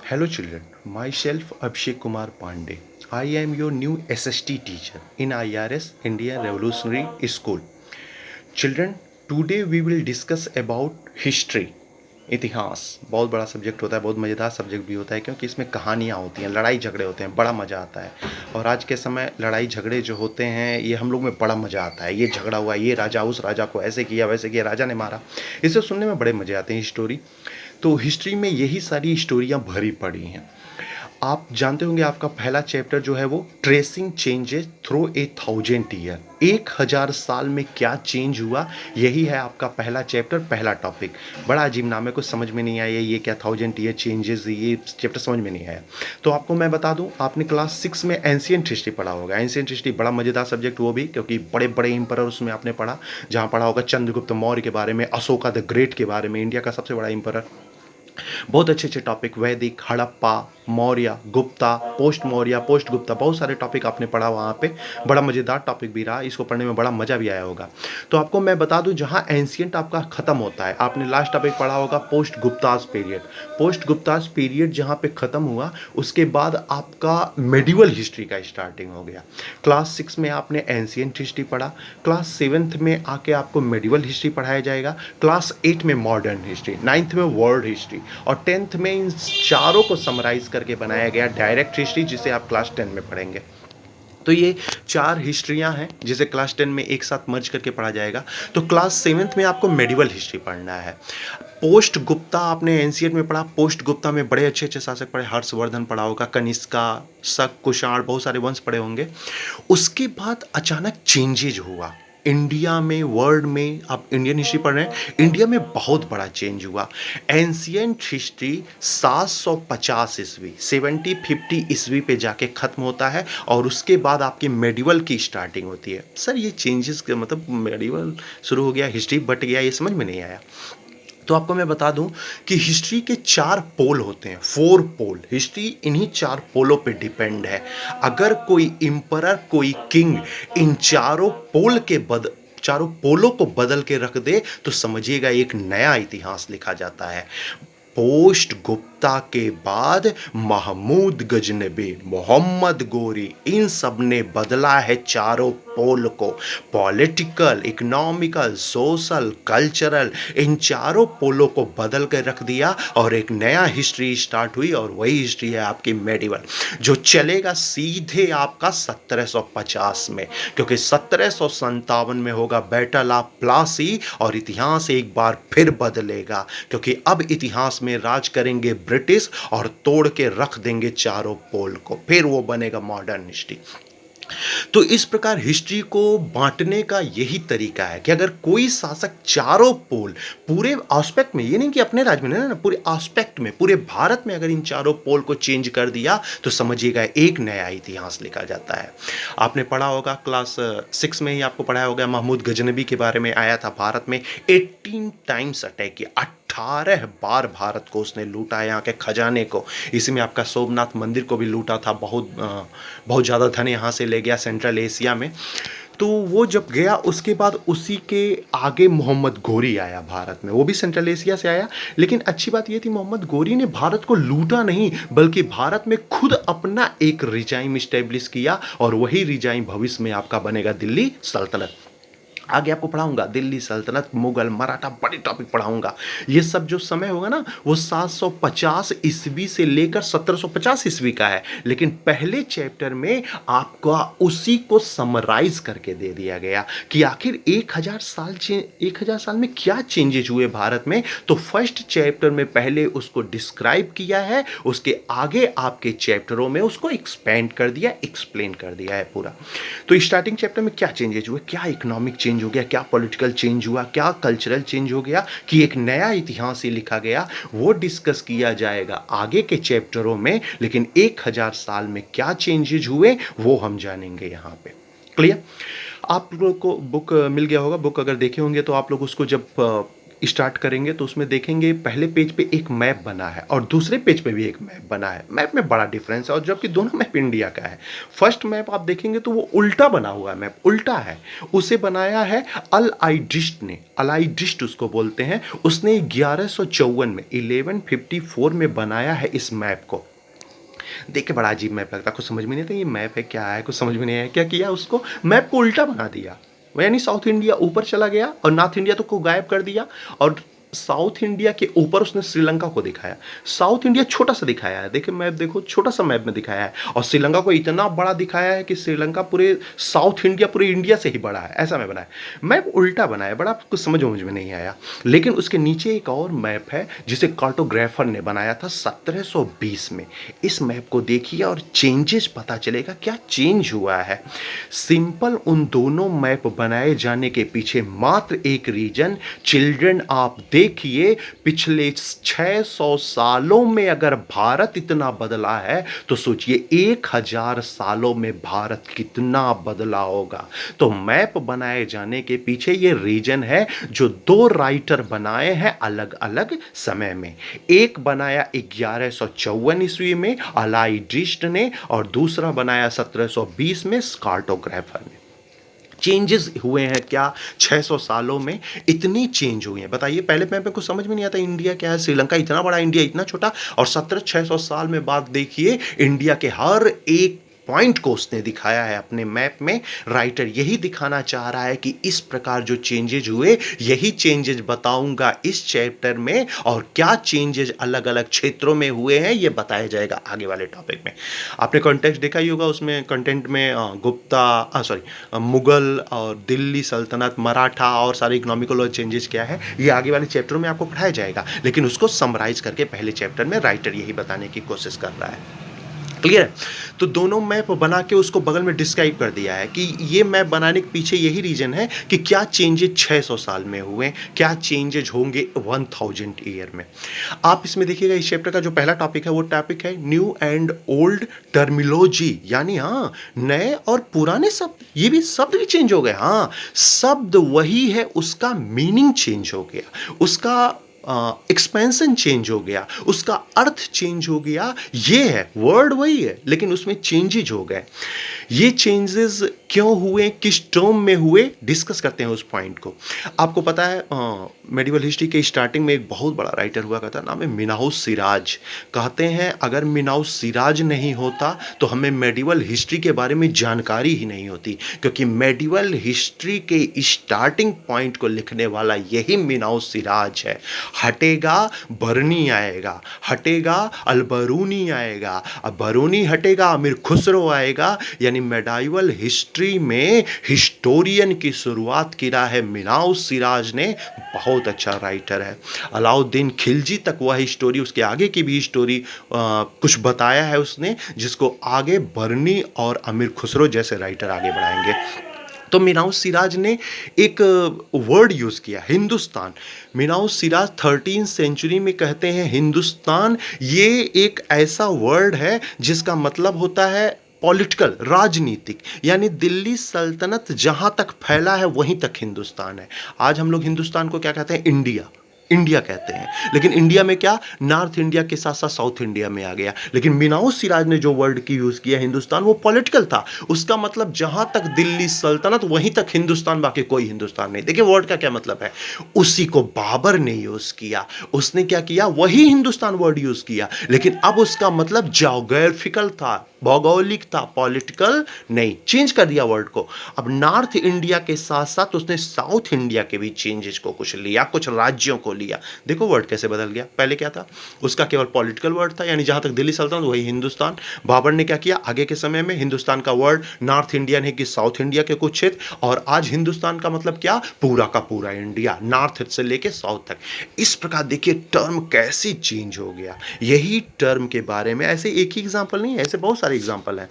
Hello children, myself Abhishek Kumar Pandey. I am your new SST teacher in IRS Indian Revolutionary School. Children, today we will discuss about history. इतिहास बहुत बड़ा subject होता है, बहुत मज़ेदार subject भी होता है क्योंकि इसमें कहानियाँ होती हैं, लड़ाई झगड़े होते हैं, बड़ा मज़ा आता है। और आज के समय लड़ाई झगड़े जो होते हैं ये हम लोग में बड़ा मज़ा आता है। ये झगड़ा हुआ, ये राजा उस राजा को ऐसे किया वैसे किया, राजा ने मारा। इसे सुनने में बड़े मज़े आते हैं स्टोरी। तो हिस्ट्री में यही सारी स्टोरियाँ भरी पड़ी हैं। आप जानते होंगे आपका पहला चैप्टर जो है वो ट्रेसिंग चेंजेस थ्रू 1000 ईयर, 1000 साल में क्या चेंज हुआ, यही है आपका पहला चैप्टर, पहला टॉपिक। बड़ा अजीब नाम है, कुछ समझ में नहीं आया ये क्या 1000 ईयर चेंजेस, ये चैप्टर समझ में नहीं आया। तो आपको मैं बता दूं, आपने क्लास 6 में एंशियंट हिस्ट्री पढ़ा होगा। एंशियंट हिस्ट्री बड़ा मजेदार सब्जेक्ट वो भी, क्योंकि बड़े बड़े इंपर उसमें आपने पढ़ा। जहाँ पढ़ा होगा चंद्रगुप्त मौर्य के बारे में, अशोका द ग्रेट के बारे में, इंडिया का सबसे बड़ा इंपर। बहुत अच्छे अच्छे टॉपिक, वैदिक, हड़प्पा, मौर्य, गुप्ता, पोस्ट मौर्य, पोस्ट गुप्ता, बहुत सारे टॉपिक आपने पढ़ा वहाँ पे। बड़ा मज़ेदार टॉपिक भी रहा, इसको पढ़ने में बड़ा मज़ा भी आया होगा। तो आपको मैं बता दूं, जहाँ एंशियंट आपका ख़त्म होता है, आपने लास्ट टॉपिक पढ़ा होगा post Guptas period. Post Guptas period जहाँ पे ख़त्म हुआ, उसके बाद आपका मेडिवल हिस्ट्री का स्टार्टिंग हो गया। क्लास 6 में आपने एंशियंट हिस्ट्री पढ़ा, क्लास 7th में आके आपको मेडिवल हिस्ट्री पढ़ाया जाएगा, क्लास 8 में मॉडर्न हिस्ट्री, 9th में वर्ल्ड हिस्ट्री, और 10th में इन चारों को समराइज करके बनाया गया डायरेक्ट हिस्ट्री, जिसे आप क्लास 10 में पढ़ेंगे। तो ये चार हिस्ट्रियां हैं जिसे क्लास 10 में एक साथ मर्ज करके पढ़ा जाएगा। तो क्लास 7th में आपको मेडिवल हिस्ट्री पढ़ना है। पोस्ट गुप्ता आपने एनसीएट में पढ़ा, पोस्ट गुप्ता में बड़े अच्छे अच्छे शासक पढ़े, हर्षवर्धन पढ़ा होगा, कनिष्का, शक, कुषाण, बहुत सारे वंश पढ़े होंगे। उसके बाद अचानक चेंजेज हुआ इंडिया में, वर्ल्ड में। आप इंडियन हिस्ट्री पढ़ रहे हैं, इंडिया में बहुत बड़ा चेंज हुआ। एंशियंट हिस्ट्री 750 ईस्वी, 7050 ईस्वी पे जाके खत्म होता है, और उसके बाद आपकी मेडिवल की स्टार्टिंग होती है। सर ये चेंजेस का मतलब मेडिवल शुरू हो गया, हिस्ट्री बट गया, ये समझ में नहीं आया। तो आपको मैं बता दूं कि हिस्ट्री के 4 पोल होते हैं, 4 पोल। हिस्ट्री इन्हीं 4 पोलों पे डिपेंड है। अगर कोई इंपरर, कोई किंग इन चारों पोलों को बदल के रख दे, तो समझिएगा एक नया इतिहास लिखा जाता है। पोस्ट गुप्ता के बाद महमूद गजनबी, मोहम्मद गोरी, इन सब ने बदला है चारों पोल को। पॉलिटिकल, इकोनॉमिकल, सोशल, कल्चरल, इन चारों पोलों को बदल कर रख दिया, और एक नया हिस्ट्री स्टार्ट हुई, और वही हिस्ट्री है आपकी मेडिवल, जो चलेगा सीधे आपका 1750 में, क्योंकि 1757 में होगा बैटल ऑफ प्लासी, और इतिहास एक बार फिर बदलेगा, क्योंकि अब इतिहास में राज करेंगे ब्रिटिश, और तोड़ के रख देंगे चारों पोल को, फिर वो बनेगा मॉडर्न हिस्ट्री। तो इस प्रकार हिस्ट्री को बांटने का यही तरीका है कि अगर कोई शासक चारों पोल, पूरे एस्पेक्ट में, ये नहीं कि अपने राज्य में ना, पूरे एस्पेक्ट में, पूरे भारत में अगर इन चारों पोल को चेंज कर दिया, तो समझिएगा एक नया इतिहास लिखा जाता है। आपने पढ़ा होगा क्लास 6 में ही, आपको पढ़ाया होगा, महमूद गजनबी के बारे में आया था, भारत में 18 टाइम्स अटैक किया, 18 बार भारत को उसने लूटा, यहाँ के खजाने को। इसी में आपका सोमनाथ मंदिर को भी लूटा था, बहुत ज़्यादा धन यहाँ से ले गया सेंट्रल एशिया में। तो वो जब गया, उसके बाद उसी के आगे मोहम्मद गोरी आया भारत में, वो भी सेंट्रल एशिया से आया। लेकिन अच्छी बात ये थी, मोहम्मद गोरी ने भारत को लूटा नहीं, बल्कि भारत में खुद अपना एक रिजाइम स्टैब्लिश किया, और वही रिजाइम भविष्य में आपका बनेगा दिल्ली सल्तनत। आगे आपको पढ़ाऊंगा दिल्ली सल्तनत, मुगल, मराठा, बड़ी टॉपिक पढ़ाऊंगा। ये सब जो समय होगा ना, वो 750 ईस्वी से लेकर 1750 ईस्वी का है, लेकिन पहले चैप्टर में आपका उसी को समराइज करके दे दिया गया कि आखिर 1000 साल में क्या चेंजेज हुए भारत में। तो फर्स्ट चैप्टर में पहले उसको डिस्क्राइब किया है, उसके आगे आपके चैप्टरों में उसको एक्सपेंड कर दिया, एक्सप्लेन कर दिया है पूरा। तो स्टार्टिंग चैप्टर में क्या चेंजेज हुए, क्या इकोनॉमिक चेंज हो गया, क्या पॉलिटिकल चेंज हुआ, क्या कल्चरल चेंज हो गया, कि एक नया इतिहास ही लिखा गया, वो डिस्कस किया जाएगा आगे के चैप्टरों में। लेकिन 1000 साल में क्या चेंजेज हुए वो हम जानेंगे यहाँ पे। क्लियर? आप लोगों को बुक मिल गया होगा, बुक अगर देखे होंगे तो आप लोग उसको जब स्टार्ट करेंगे तो उसमें देखेंगे पहले पेज पे एक मैप बना है और दूसरे पेज पे भी एक मैप बना है। मैप में बड़ा डिफरेंस है और जबकि दोनों मैप इंडिया का है। फर्स्ट मैप आप देखेंगे तो वो उल्टा बना हुआ है, मैप उल्टा है। उसे बनाया है अल-आइड्रिस्ट ने, अल-आइड्रिस्ट उसको बोलते हैं। उसने 1154 में 1154 में बनाया है इस मैप को। देख के बड़ा अजीब मैप लगता है, कुछ समझ में नहीं आता ये मैप है क्या है, कुछ समझ में नहीं आया क्या किया उसको, मैप को उल्टा बना दिया। यानी साउथ इंडिया ऊपर चला गया और नॉर्थ इंडिया तो को गायब कर दिया और साउथ इंडिया के ऊपर उसने श्रीलंका को दिखाया। साउथ इंडिया छोटा सा दिखाया है, देखिए मैप देखो, छोटा सा मैप में दिखाया है और श्रीलंका को इतना बड़ा दिखाया है कि श्रीलंका पूरे साउथ इंडिया, पूरे इंडिया से ही बड़ा है, ऐसा मैप बनाया। मैप उल्टा बनाया, बड़ा कुछ समझ में नहीं आया। लेकिन उसके नीचे एक और मैप है जिसे कार्टोग्राफर ने बनाया था 1720 में। इस मैप को देखिए और चेंजेस पता चलेगा क्या चेंज हुआ है। सिंपल उन दोनों मैप बनाए जाने के पीछे मात्र एक रीजन, चिल्ड्रन आप देखिए पिछले 600 सालों में अगर भारत इतना बदला है तो सोचिए 1000 सालों में भारत कितना बदला होगा। तो मैप बनाए जाने के पीछे ये रीजन है जो दो राइटर बनाए हैं अलग अलग समय में। एक बनाया 1154 ईस्वी में अल-आइड्रिस्ट ने और दूसरा बनाया 1720 में कार्टोग्राफर ने। चेंजेस हुए हैं क्या 600 सालों में, इतनी चेंज हुई हैं। बताइए, पहले मैप में कुछ समझ में नहीं आता, इंडिया क्या है, श्रीलंका इतना बड़ा, इंडिया इतना छोटा, और 600 साल में बाद देखिए इंडिया के हर एक पॉइंट को उसने दिखाया है अपने मैप में। राइटर यही दिखाना चाह रहा है कि इस प्रकार जो चेंजेज हुए, यही चेंजेज बताऊंगा इस चैप्टर में, और क्या चेंजेज अलग अलग क्षेत्रों में हुए हैं ये बताया जाएगा आगे वाले टॉपिक में। आपने कॉन्टेक्स्ट देखा ही होगा, उसमें कंटेंट में मुगल और दिल्ली सल्तनत, मराठा और सारे इकोनॉमिकल चेंजेस क्या है ये आगे वाले चैप्टर में आपको पढ़ाया जाएगा, लेकिन उसको समराइज करके पहले चैप्टर में राइटर यही बताने की कोशिश कर रहा है। क्लियर है? तो दोनों मैप बना के उसको बगल में डिस्क्राइब कर दिया है कि ये मैप बनाने के पीछे यही रीजन है कि क्या चेंजेज 600 साल में हुए, क्या चेंजेज होंगे 1000 ईयर में। आप इसमें देखिएगा, इस चैप्टर का जो पहला टॉपिक है वो टॉपिक है न्यू एंड ओल्ड टर्मिनोलॉजी, यानी हाँ नए और पुराने शब्द, ये भी शब्द भी चेंज हो गए। हाँ, शब्द वही है, उसका मीनिंग चेंज हो गया, उसका एक्सपेंशन चेंज हो गया, उसका अर्थ चेंज हो गया। ये है, वर्ड वही है लेकिन उसमें चेंजेज हो गए। ये चेंजेस क्यों हुए, किस टर्म में हुए, डिस्कस करते हैं उस पॉइंट को। आपको पता है मेडिवल हिस्ट्री के स्टार्टिंग में एक बहुत बड़ा राइटर हुआ करता, नाम है मिनाउस सिराज। कहते हैं अगर मिनाउस सिराज नहीं होता तो हमें मेडिवल हिस्ट्री के बारे में जानकारी ही नहीं होती, क्योंकि मेडिवल हिस्ट्री के स्टार्टिंग पॉइंट को लिखने वाला यही मिनाउस सिराज है। हटेगा बरनी आएगा, हटेगा अलबरूनी आएगा, अब बरूनी हटेगा अमीर खुसरो आएगा। यानी मेडाइवल हिस्ट्री में हिस्टोरियन की शुरुआत किया है मिनाउस सिराज ने। बहुत अच्छा राइटर है। अलाउद्दीन खिलजी तक वह स्टोरी, उसके आगे की भी स्टोरी कुछ बताया है उसने, जिसको आगे बरनी और अमीर खुसरो जैसे राइटर आगे बढ़ाएंगे। तो मिनाउस सिराज ने एक वर्ड यूज़ किया, हिंदुस्तान। मिनाउस सिराज 13वीं सेंचुरी में कहते हैं हिंदुस्तान ये एक ऐसा वर्ड है जिसका मतलब होता है पॉलिटिकल, राजनीतिक, यानी दिल्ली सल्तनत जहाँ तक फैला है वहीं तक हिंदुस्तान है। आज हम लोग हिंदुस्तान को क्या कहते हैं, इंडिया, इंडिया कहते हैं, लेकिन इंडिया में क्या, नॉर्थ इंडिया के साथ साथ साउथ इंडिया में आ गया। लेकिन मिनाउस सिराज ने जो वर्ड की यूज़ किया हिंदुस्तान, वो पॉलिटिकल था। उसका मतलब जहां तक दिल्ली सल्तनत वहीं तक हिंदुस्तान, बाकी कोई हिंदुस्तान नहीं। देखिए वर्ड का क्या मतलब है, उसी को बाबर ने यूज़ किया। उसने क्या किया, वही हिंदुस्तान वर्ड यूज़ किया, लेकिन अब उसका मतलब ज्योग्राफिकल था, भौगोलिक था, पॉलिटिकल नहीं। चेंज कर दिया वर्ड को। अब नॉर्थ इंडिया के साथ साथ उसने साउथ इंडिया के भी चेंजेस को कुछ लिया, कुछ राज्यों को लिया। देखो वर्ड कैसे बदल गया। पहले क्या था, उसका केवल पॉलिटिकल वर्ड था, यानी जहां तक दिल्ली सल्तनत वही हिंदुस्तान। बाबर ने क्या किया, आगे के समय में हिंदुस्तान का वर्ड नॉर्थ इंडिया है कि साउथ इंडिया के कुछ क्षेत्र, और आज हिंदुस्तान का मतलब क्या, पूरा का पूरा इंडिया, नॉर्थ से लेके साउथ तक। इस प्रकार देखिए टर्म कैसी चेंज हो गया। यही टर्म के बारे में, ऐसे एक ही एग्जाम्पल नहीं है, ऐसे बहुत सारे एग्जाम्पल हैं।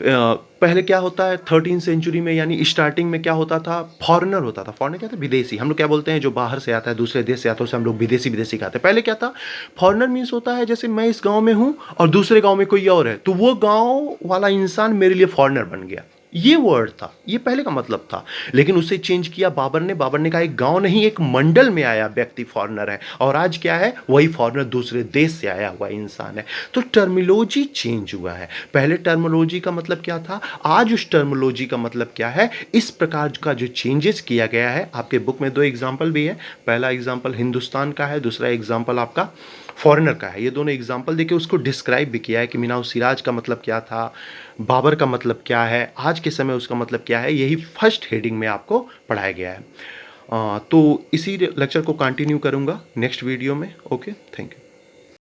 पहले क्या होता है 13वीं सेंचुरी में, यानी स्टार्टिंग में क्या होता था, फॉरेनर होता था। फॉरेनर क्या था, विदेशी। हम लोग क्या बोलते हैं, जो बाहर से आता है, दूसरे देश से आता है, उसे हम लोग विदेशी विदेशी कहते हैं। पहले क्या था, फॉरेनर मीन्स होता है जैसे मैं इस गांव में हूं और दूसरे गांव में कोई और है, तो वो गांव वाला इंसान मेरे लिए फॉरेनर बन गया। ये वर्ड था, ये पहले का मतलब था, लेकिन उसे चेंज किया बाबर ने कहा एक गांव नहीं एक मंडल में आया व्यक्ति फॉरेनर है, और आज क्या है, वही फॉरेनर दूसरे देश से आया हुआ इंसान है। तो टर्मिनोलॉजी चेंज हुआ है, पहले टर्मिनोलॉजी का मतलब क्या था, आज उस टर्मिनोलॉजी का मतलब क्या है, इस प्रकार का जो चेंजेस किया गया है। आपके बुक में दो एग्जाम्पल भी है, पहला एग्जाम्पल हिंदुस्तान का है, दूसरा एग्जाम्पल आपका फॉरेनर का है। ये दोनों एग्जाम्पल देके उसको डिस्क्राइब भी किया है कि मीनाऊ सिराज का मतलब क्या था, बाबर का मतलब क्या है, आज के समय उसका मतलब क्या है, यही फर्स्ट हेडिंग में आपको पढ़ाया गया है। तो इसी लेक्चर को कंटिन्यू करूँगा नेक्स्ट वीडियो में। Okay, thank you.